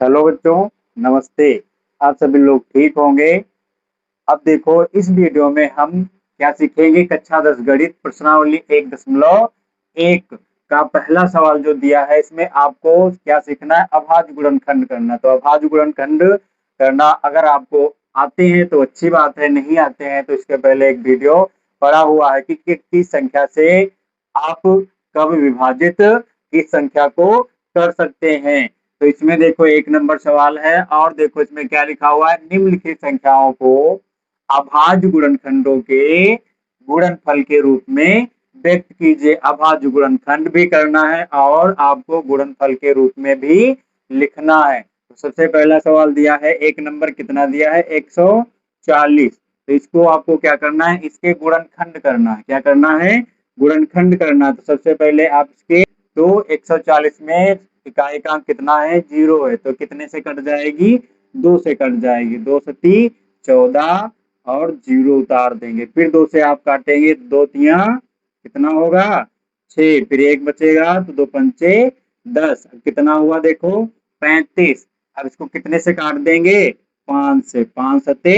Hello बच्चों, नमस्ते। आप सभी लोग ठीक होंगे। अब देखो, इस वीडियो में हम क्या सीखेंगे। कक्षा 10 गणित प्रश्नावली 1.1 का पहला सवाल जो दिया है, इसमें आपको क्या सीखना है, अभाज्य गुणनखंड करना। तो अभाज्य गुणनखंड करना अगर आपको आते हैं तो अच्छी बात है, नहीं आते हैं तो इसके पहले एक वीडियो पड़ा हुआ है कि किस संख्या से आप कब विभाजित किस संख्या को कर सकते हैं। तो इसमें देखो 1 नंबर सवाल है और देखो इसमें क्या लिखा हुआ है, निम्नलिखित संख्याओं को अभाज्य गुणनखंडों के गुणनफल के रूप में व्यक्त कीजिए। अभाज्य गुणनखंड भी करना है और आपको गुणनफल के रूप में भी लिखना है। तो सबसे पहला सवाल दिया है 1 नंबर, कितना दिया है 140। तो इसको आपको क्या करना है, इसके गुणनखंड करना है। क्या करना है, गुणनखंड करना है। तो सबसे पहले आप इसके, तो 140 में इकाई का अंक कितना है, 0 है, तो कितने से कट जाएगी, 2 से कट जाएगी। 2 सती 14 और 0 उतार देंगे। फिर 2 से आप काटेंगे, 2 तिया कितना होगा 6, फिर 1 बचेगा तो 2 पंचे 10। कितना हुआ देखो 35। अब इसको कितने से काट देंगे, 5 से। 5 सते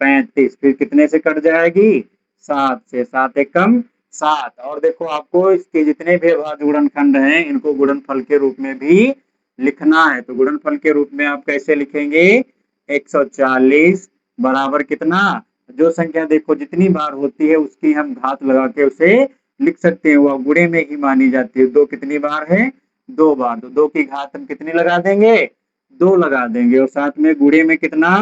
35, फिर कितने से कट जाएगी, 7 से। 7 एकम 7। और देखो आपको इसके जितने भी अभाज्य गुणनखंड हैं इनको गुणनफल के रूप में भी लिखना है। तो गुणनफल के रूप में आप कैसे लिखेंगे, 140 बराबर कितना, जो संख्या देखो जितनी बार होती है उसकी हम घात लगा के उसे लिख सकते हैं, वह गुणे में ही मानी जाती है। 2 कितनी बार है, 2 बार, तो 2 की घात हम कितनी लगा देंगे, 2 लगा देंगे। और साथ में गुणे में कितना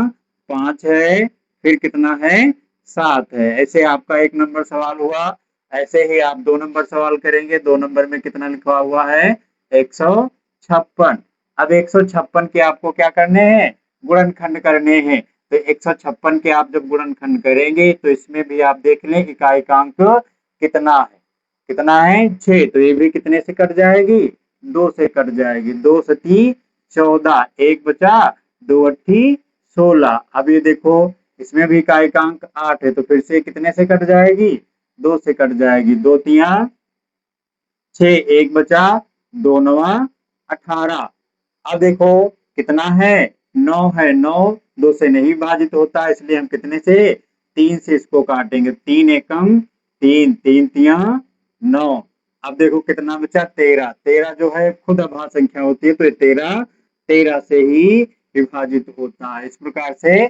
5 है, फिर कितना है 7 है। ऐसे आपका 1 नंबर सवाल हुआ। ऐसे ही आप 2 नंबर सवाल करेंगे। 2 नंबर में कितना लिखा हुआ है, 156। अब 156 के आपको क्या करने हैं, गुणनखंड करने हैं। तो 156 के आप जब गुणनखंड करेंगे तो इसमें भी आप देख लें इकाई का अंक कितना है, कितना है 6। तो ये भी कितने से कट जाएगी, 2 से कट जाएगी। 2 सती 14, 1 बचा, 2 अट्ठी 16। अब ये देखो इसमें भी इकाई का अंक 8 है, तो फिर से कितने से कट जाएगी, 2 से कट जाएगी। 2 तिया 6, 1 बचा, 2 नवा 18। अब देखो कितना है, 9 है। 9 2 से नहीं विभाजित होता, इसलिए हम कितने से, 3 से इसको काटेंगे। 3 एकम 3, 3 तिया 9। अब देखो कितना बचा, 13। 13 जो है खुद अभाज्य संख्या होती है, तो 13 13 से ही विभाजित होता है। इस प्रकार से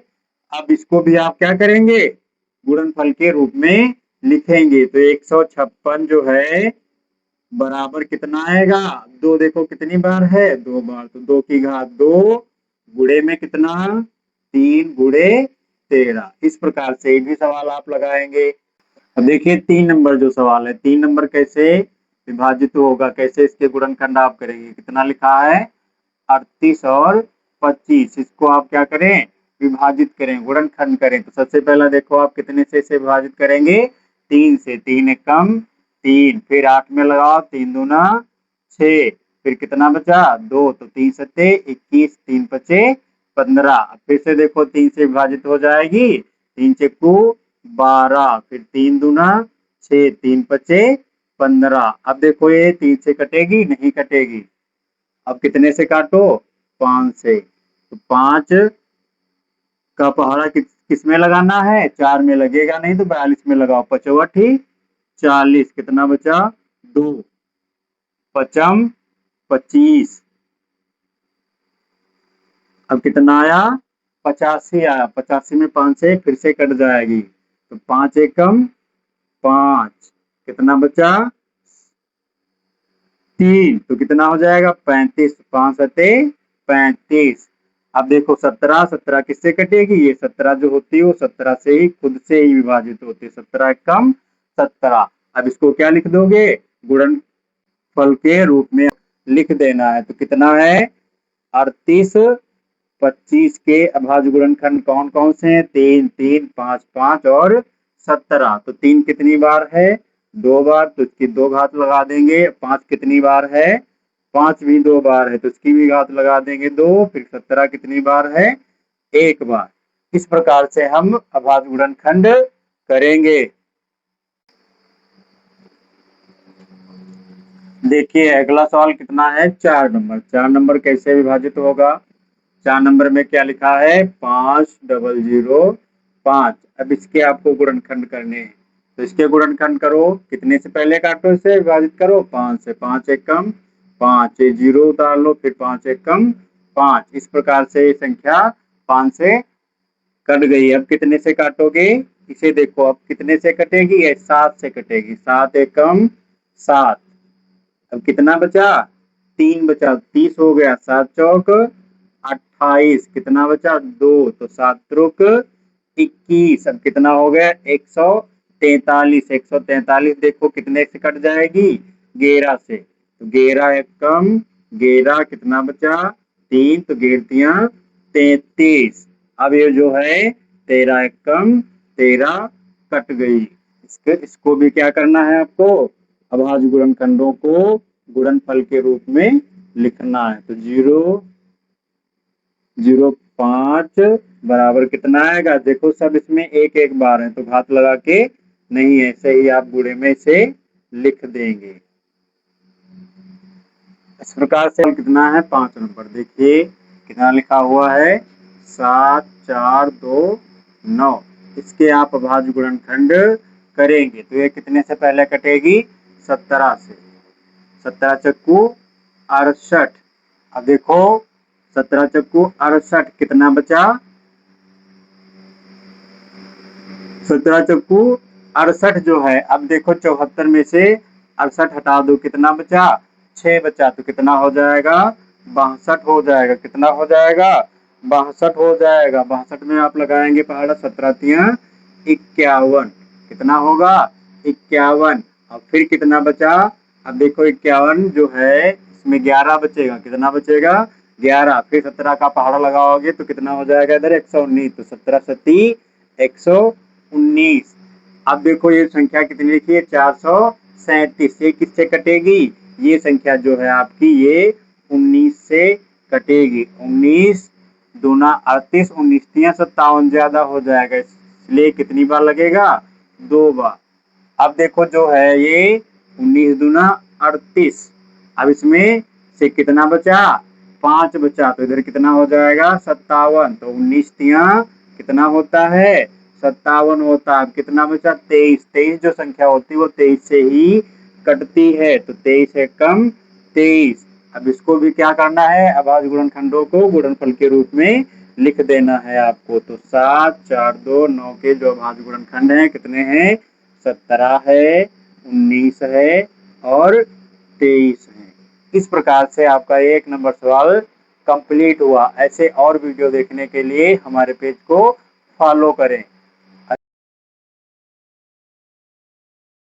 अब इसको भी आप क्या करेंगे, गुणनफल के रूप में लिखेंगे। तो 156 जो है बराबर कितना आएगा, 2 देखो कितनी बार है, 2 बार, तो 2 की घात 2, गुणे में कितना 3 गुणे 13। इस प्रकार से ये भी सवाल आप लगाएंगे। अब देखिए 3 नंबर जो सवाल है, 3 नंबर कैसे विभाजित होगा, कैसे इसके गुणनखंड आप करेंगे। कितना लिखा है, 38 और 25। इसको आप क्या करें, विभाजित करें, गुणनखंड करें। तो सबसे पहला देखो आप कितने से इसे विभाजित करेंगे, 3 से। 3 एकम 3, फिर 8 में लगाओ, 3 दूना 6, फिर कितना बचा 2, तो 3 सत्ते 21, 3 पचे 15। फिर से देखो 3 से विभाजित हो जाएगी, 3 चक्कू 12, फिर 3 दूना 6, 3 पचे 15। अब देखो ये 3 से कटेगी, नहीं कटेगी। अब कितने से काटो, 5 से। तो 5 का पहाड़ा किस में लगाना है, 4 में लगेगा नहीं, तो 42 में लगाओ। 55 40, कितना बचा 2, पचम 25। अब कितना आया, 85 आया। 85 में 5 से फिर से कट जाएगी, तो 5 एकम 5, कितना बचा 3, तो कितना हो जाएगा 35। 5 सते 35। अब देखो 17, 17 किससे कटेगी, ये 17 जो होती है वो 17 से ही खुद से ही विभाजित होती है। 17 कम 17। अब इसको क्या लिख दोगे, गुणनफल के रूप में लिख देना है। तो कितना है 38, 25 के अभाज्य गुणनखंड कौन कौन से हैं, 3 3 5 5 और 17। तो 3 कितनी बार है, 2 बार, तो इसकी 2 घात लगा देंगे। 5 कितनी बार है, 5 भी 2 बार है, तो इसकी भी घात लगा देंगे 2। फिर 17 कितनी बार है, 1 बार। इस प्रकार से हम अभाज्य गुणनखंड करेंगे। देखिए अगला सवाल कितना है, 4 नंबर। 4 नंबर कैसे विभाजित होगा, 4 नंबर में क्या लिखा है 5005। अब इसके आपको गुणनखंड करने हैं, तो इसके गुणनखंड करो, कितने से पहले काटो, इसे विभाजित करो 5 से, 5 एक कम 5, ये 0 उतार लो, फिर 5 एक कम 5। इस प्रकार से ये संख्या 5 से कट गई। अब कितने से काटोगे, इसे देखो, अब कितने से कटेगी, ये 7 से कटेगी, 7 एक कम 7। अब कितना बचा, 3 बचा, 30 हो गया, 7 चौक 28, कितना बचा 2, तो 7 त्रुक 21। अब कितना हो गया 143, 143 देखो कितने से कट जाएगी, 11 से, तो 11 एक कम 11, कितना बचा 3, तो 11 33। अब ये जो है 13 एक कम 13 कट गई। इसको भी क्या करना है आपको, अभाज्य गुणनखंडों को गुणनफल के रूप में लिखना है। तो 0.05 बराबर कितना आएगा, देखो सब इसमें एक एक बार है तो घात लगा के नहीं, ऐसे ही आप गुणे में इसे लिख देंगे। इस प्रकार से कितना है 5 नंबर, देखिए कितना लिखा हुआ है 7429। इसके आप अभाज्य गुणनखंड करेंगे तो ये कितने से पहले कटेगी, 17 से, 17 चक्कू 68। अब देखो 17 चक्कू 68, कितना बचा, 17 चक्कू 68 जो है, अब देखो 74 में से 68 हटा दो, कितना बचा 6 बचा, तो कितना हो जाएगा 62 हो जाएगा, कितना हो जाएगा 62 हो जाएगा। 62 में आप लगाएंगे पहाड़ा 17 51, कितना होगा 51। अब फिर कितना बचा, अब देखो 51 जो है इसमें 11 बचेगा, कितना बचेगा 11, फिर 17 का पहाड़ा लगाओगे तो कितना हो जाएगा इधर 119, तो 17 सती 119। अब देखो ये संख्या कितनी लिखी है 437, ये किससे कटेगी, ये संख्या जो है आपकी ये 19 से कटेगी। 19 दूना 38, 19 तिया 57 ज्यादा हो जाएगा, इसलिए कितनी बार लगेगा 2 बार। अब देखो जो है ये 19 दूना 38, अब इसमें से कितना बचा 5 बचा, तो इधर कितना हो जाएगा 57, तो 19 तिया कितना होता है 57 होता है। कितना बचा 23, 23 जो संख्या होती है वो 23 से ही कटती है, तो 23 से कम 23। अब इसको भी क्या करना है, अभाज्य गुणनखंडों को गुणनफल के रूप में लिख देना है आपको। तो 7 4 2 9 के जो अभाज्य गुणनखंड हैं कितने हैं, 17 है, 19 है और 23 है। इस प्रकार से आपका 1 नंबर सवाल कंप्लीट हुआ। ऐसे और वीडियो देखने के लिए हमारे पेज को फॉलो करें।